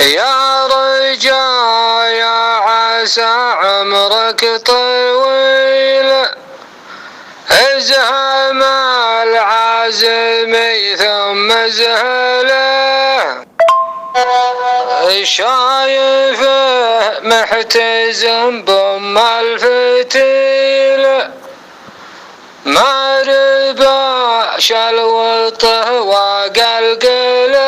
يا رجال يا عسى عمرك طويل، ازهم العازم ثم ازهله، شايفه محتزم بام الفتيل، ما ربا شلوطه وقلقله.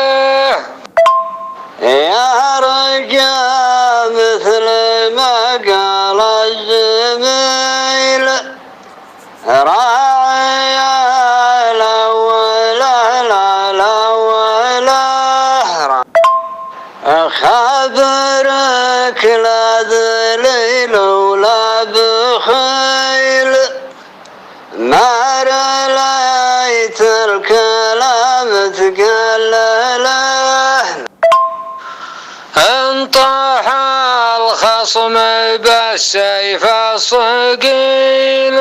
يا رجال مثل ما قال الزميل، راعي الأول خبرك لا ذليل ولا بخيل، ما رليت الكلام تقلله، انطاح الخصم بالسيف الصقيل،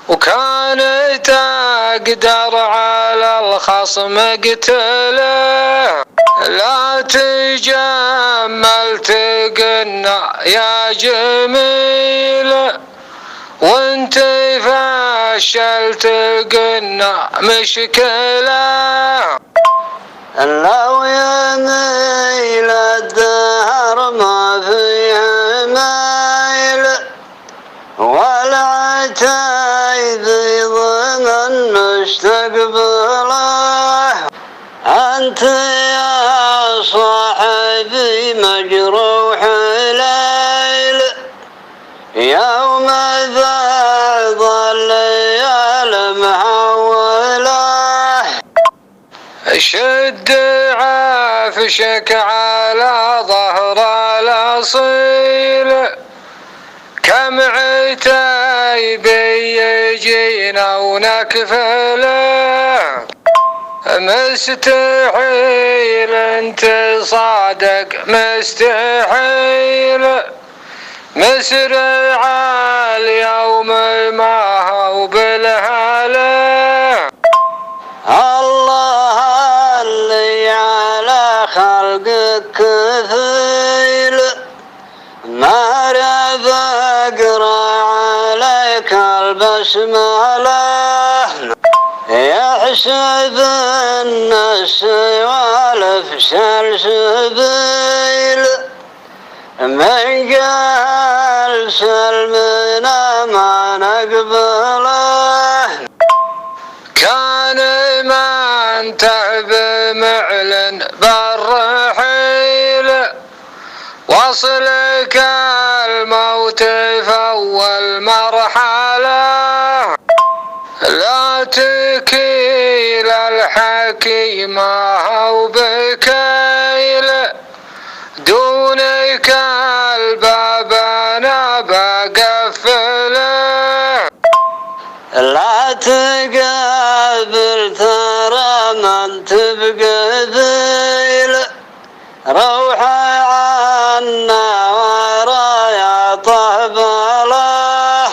وكانت اقدر على الخصم اقتله، لا تجمل تقنا يا جميل، وانت فشلت قنا مشكله. لو يميل الدهر ما فيه ميل، والعتيب ضمن مستقبله، أنت يا صاحبي مجروح ليل، يوم بعض الليال مهوله، شد عفشك على ظهر الأصيل، كم عتيب يجينا ونكفله، مستحيل انت صادق مستحيل، مسرع اليوم ما هو بالهله. الله اللي على خلقك كفيل، ما رضى اقرا عليك البسمله، يحسب الناس والف سلسبيل، من قال سلمنا ما نقبله، كان ما انتهى بمعلن بالرحيل، وصلك الموت فاول مرحله، لا تكيل الحكيم هو بكيل، دونك الباب انا بقفله، لا تقابل ترى من تبقى ذيل، روح عنا ورايا طهبله،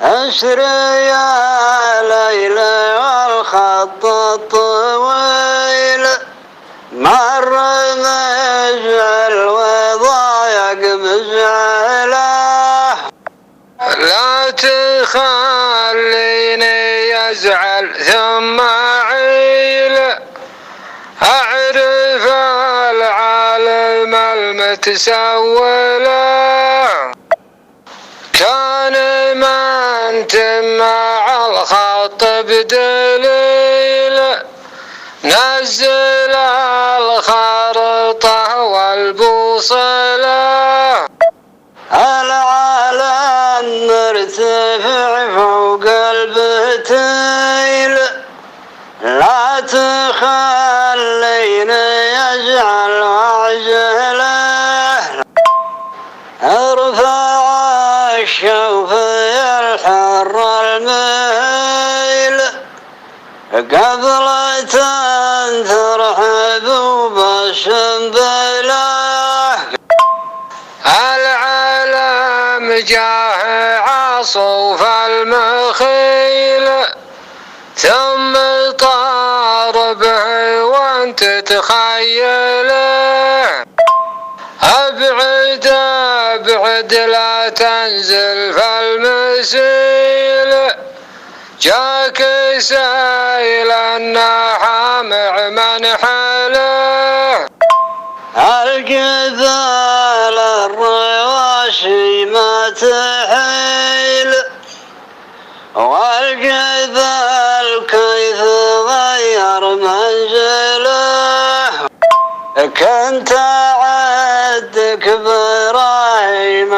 اسري يا ليلى والخط الطويل، مر مزعل وضايق مزعله، لا تخليني يزعل ثم عيل، أعرف العالم المتسوله، كان ما انت مع الخط بدليل، نزل الخرطة والبوصلة، العالم مرتفع فوق البتيل، لا تخليني يزعل واعزله، ارفع الشوف يا الحر الميل، قبل ترحب بالسنبله، العالم جاه عصوف المخيل، ثم طار به وانت تخيله، ابعد ابعد لا تنزل فالمسيل، جاك سايل النحامع منحله، الجبال الرواشي ما تحيل، والجبال كيف غير منزله، كنت عدك براهيم